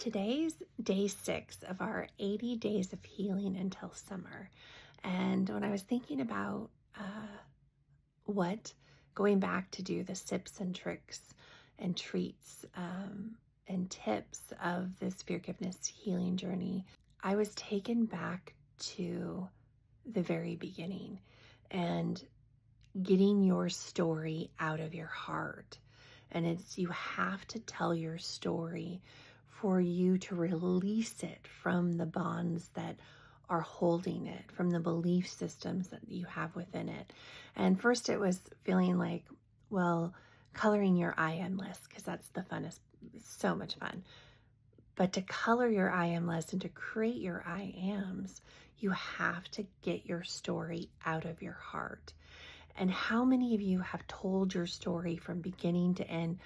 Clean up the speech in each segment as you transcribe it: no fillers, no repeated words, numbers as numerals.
Today's day 6 of our 80 days of healing until summer. And when I was thinking about what going back to do the sips and tricks and treats and tips of this Feargiveness healing journey, I was taken back to the very beginning and getting your story out of your heart. And you have to tell your story for you to release it from the bonds that are holding it, from the belief systems that you have within it. And first it was feeling like, well, coloring your I am list, because that's the funnest, so much fun. But to color your I am list and to create your I ams, you have to get your story out of your heart. And how many of you have told your story from beginning to end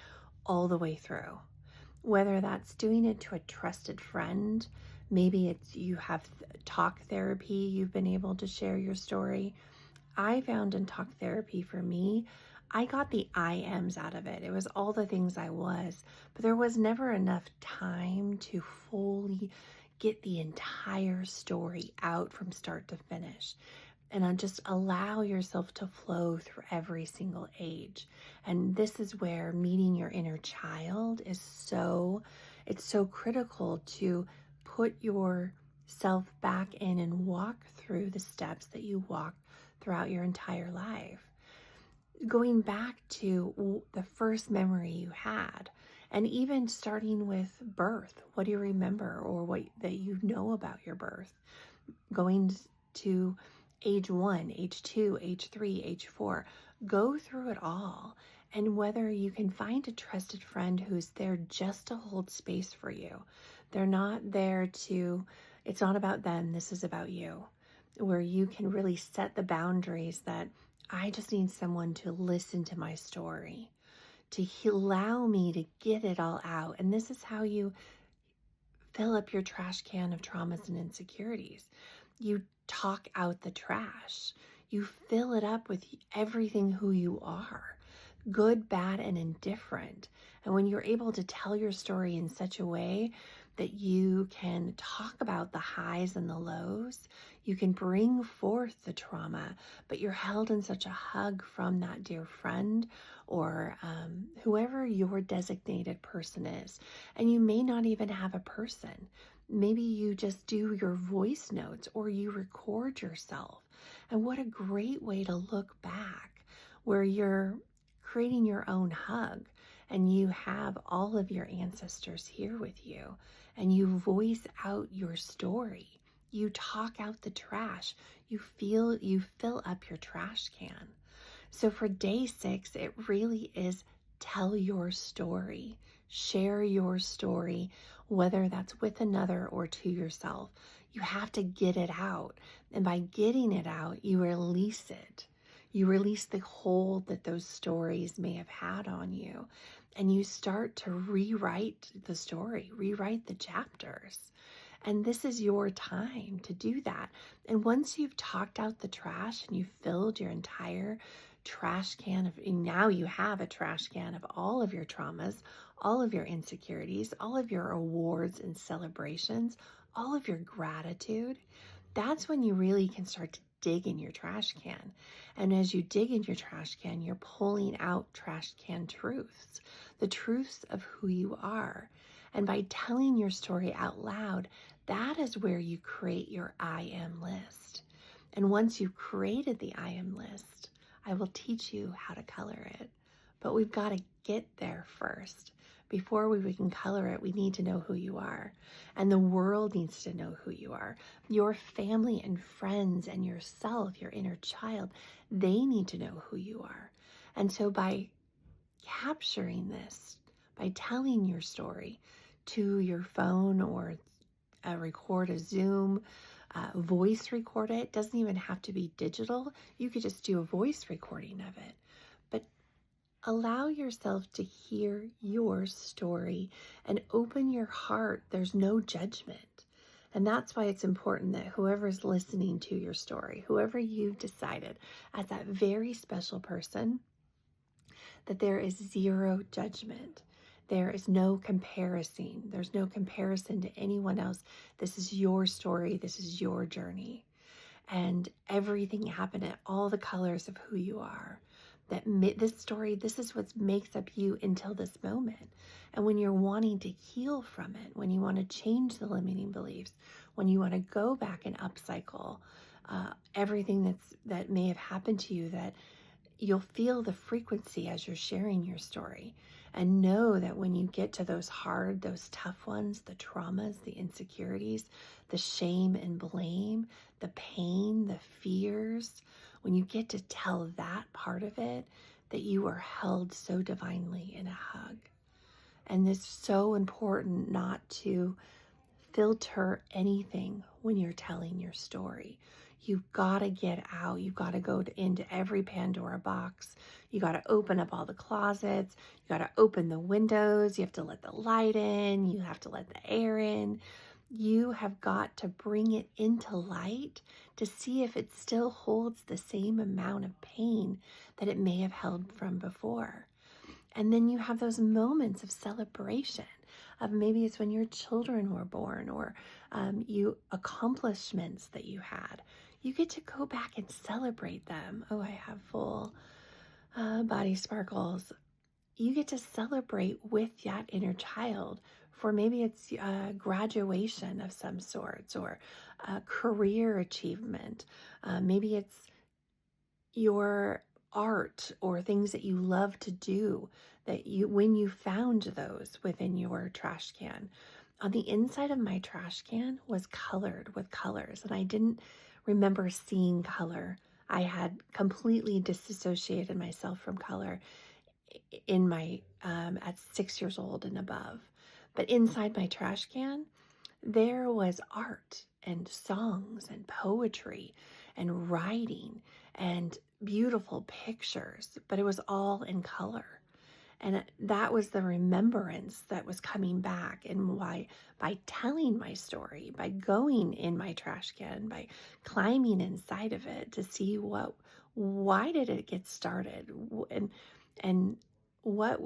all the way through? Whether that's doing it to a trusted friend, maybe it's you have talk therapy, you've been able to share your story. I found in talk therapy for me, I got the I ams out of it. It was all the things I was, but there was never enough time to fully get the entire story out from start to finish. And just allow yourself to flow through every single age. And this is where meeting your inner child is so critical to put yourself back in and walk through the steps that you walk throughout your entire life. Going back to the first memory you had, and even starting with birth, what do you remember or what that you know about your birth? Going to age 1, age 2, age 3, age 4. Go through it all. And whether you can find a trusted friend who's there just to hold space for you. They're not there it's not about them, this is about you. Where you can really set the boundaries that I just need someone to listen to my story, to allow me to get it all out. And this is how you fill up your trash can of traumas and insecurities. You talk out the trash. You fill it up with everything who you are, good, bad, and indifferent. And when you're able to tell your story in such a way that you can talk about the highs and the lows, you can bring forth the trauma, but you're held in such a hug from that dear friend or whoever your designated person is. And you may not even have a person. Maybe you just do your voice notes or you record yourself. And what a great way to look back where you're creating your own hug and you have all of your ancestors here with you and you voice out your story. You talk out the trash. You fill up your trash can. So for day 6, it really is tell your story, share your story, whether that's with another or to yourself. You have to get it out. And by getting it out, you release it. You release the hold that those stories may have had on you. And you start to rewrite the story, rewrite the chapters. And this is your time to do that. And once you've talked out the trash and you've filled your entire trash can now you have a trash can of all of your traumas, all of your insecurities, all of your awards and celebrations, all of your gratitude. That's when you really can start to dig in your trash can. And as you dig in your trash can, you're pulling out trash can truths, the truths of who you are. And by telling your story out loud, that is where you create your I am list. And once you've created the I am list, I will teach you how to color it. But we've got to get there first. Before we can color it, we need to know who you are. And the world needs to know who you are. Your family and friends and yourself, your inner child, they need to know who you are. And so by capturing this, by telling your story to your phone or record a Zoom, voice record it. It doesn't even have to be digital. You could just do a voice recording of it. But allow yourself to hear your story and open your heart. There's no judgment. And that's why it's important that whoever's listening to your story, whoever you've decided as that very special person, that there is zero judgment. There is no comparison. There's no comparison to anyone else. This is your story. This is your journey. And everything happened at all the colors of who you are. This story, this is what makes up you until this moment. And when you're wanting to heal from it, when you want to change the limiting beliefs, when you want to go back and upcycle everything that may have happened to you, that you'll feel the frequency as you're sharing your story, and know that when you get to those hard, those tough ones, the traumas, the insecurities, the shame and blame, the pain, the fears, when you get to tell that part of it, that you are held so divinely in a hug. And it's so important not to filter anything when you're telling your story. You've got to get out. You've got to go into every Pandora box. You got to open up all the closets. You got to open the windows. You have to let the light in. You have to let the air in. You have got to bring it into light to see if it still holds the same amount of pain that it may have held from before. And then you have those moments of celebration of maybe it's when your children were born, or you accomplishments that you had. You get to go back and celebrate them. Oh, I have full body sparkles. You get to celebrate with that inner child for maybe it's graduation of some sorts, or career achievement. Maybe it's your art or things that you love to do, that you, when you found those within your trash can. On the inside of my trash can was colored with colors, and I didn't remember seeing color. I had completely disassociated myself from color in my at 6 years old and above. But inside my trash can, there was art and songs and poetry and writing and beautiful pictures, but it was all in color. And that was the remembrance that was coming back. And why, by telling my story, by going in my trash can, by climbing inside of it to see why did it get started, and what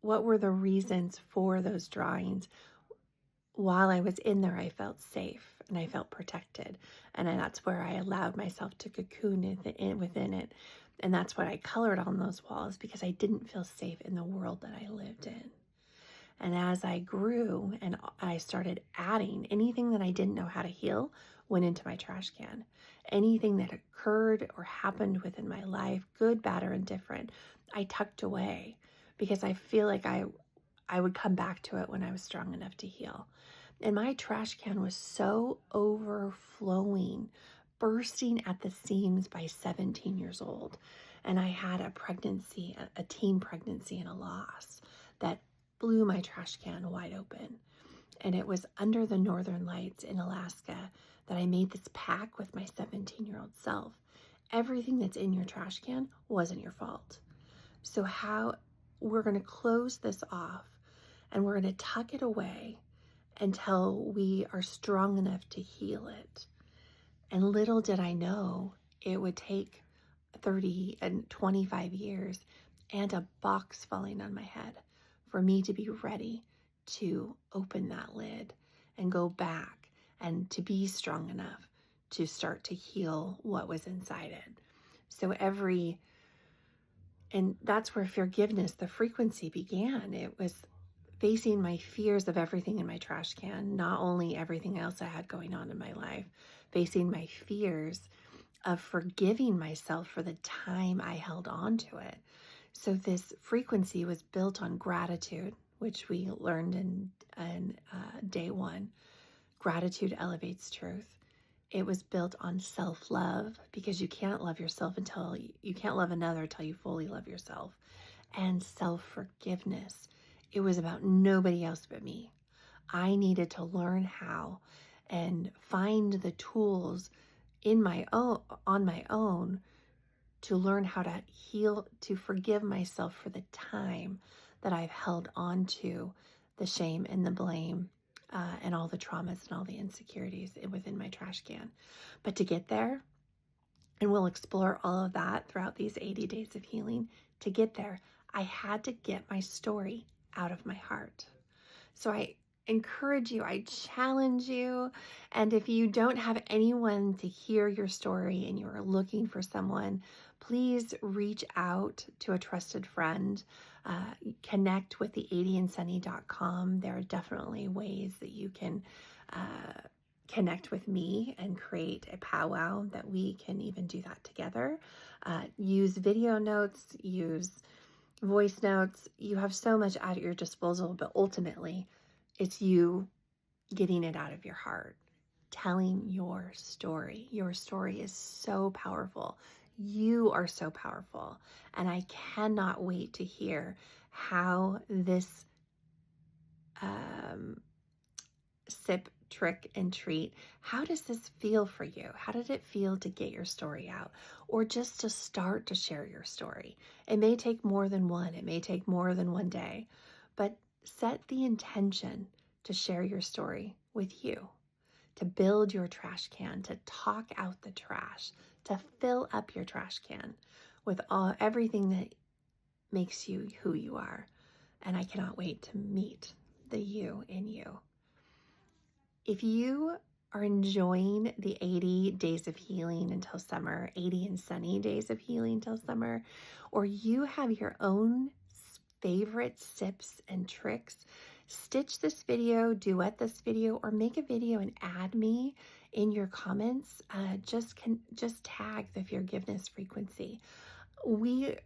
were the reasons for those drawings. While I was in there, I felt safe and I felt protected. And that's where I allowed myself to cocoon within it. And that's what I colored on those walls, because I didn't feel safe in the world that I lived in. And as I grew and I started adding, anything that I didn't know how to heal went into my trash can. Anything that occurred or happened within my life, good, bad, or indifferent, I tucked away, because I feel like I would come back to it when I was strong enough to heal. And my trash can was so overflowing, bursting at the seams by 17 years old. And I had a pregnancy, a teen pregnancy, and a loss that blew my trash can wide open. And it was under the northern lights in Alaska that I made this pact with my 17-year-old self. Everything that's in your trash can wasn't your fault. So how we're going to close this off, and we're going to tuck it away until we are strong enough to heal it. And little did I know it would take 30 and 25 years and a box falling on my head for me to be ready to open that lid and go back and to be strong enough to start to heal what was inside it. So and that's where forgiveness, the frequency, began. It was facing my fears of everything in my trash can, not only everything else I had going on in my life, facing my fears of forgiving myself for the time I held on to it. So this frequency was built on gratitude, which we learned in day one. Gratitude elevates truth. It was built on self-love, because you can't love yourself until you can't love another until you fully love yourself. And self-forgiveness. It was about nobody else but me. I needed to learn how and find the tools on my own to learn how to heal, to forgive myself for the time that I've held on to the shame and the blame and all the traumas and all the insecurities within my trash can. But to get there, and we'll explore all of that throughout these 80 days of healing, to get there, I had to get my story out of my heart. So I encourage you, I challenge you. And if you don't have anyone to hear your story and you're looking for someone, please reach out to a trusted friend. Connect with the 80andsunny.com. There are definitely ways that you can connect with me and create a powwow that we can even do that together. Use video notes, use voice notes. You have so much at your disposal, but ultimately it's you getting it out of your heart, telling your story. Your story is so powerful. You are so powerful. And I cannot wait to hear how this sip, trick, and treat, how does this feel for you? How did it feel to get your story out, or just to start to share your story? It may take more than one. It may take more than one day, but set the intention to share your story with you, to build your trash can, to talk out the trash, to fill up your trash can with everything that makes you who you are. And I cannot wait to meet the you in you. If you are enjoying the 80 days of healing until summer, 80 and sunny days of healing till summer, or you have your own favorite sips and tricks, stitch this video, duet this video, or make a video and add me in your comments. Just tag the Feargiveness frequency. We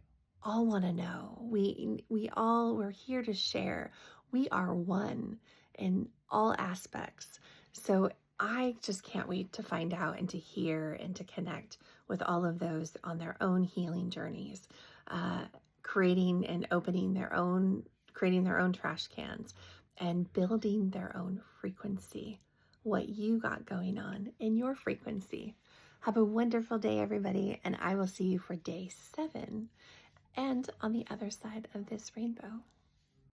all want to know. We're here to share. We are one in all aspects. So I just can't wait to find out and to hear and to connect with all of those on their own healing journeys, creating and creating their own trash cans and building their own frequency, what you got going on in your frequency. Have a wonderful day, everybody, and I will see you for day 7 and on the other side of this rainbow.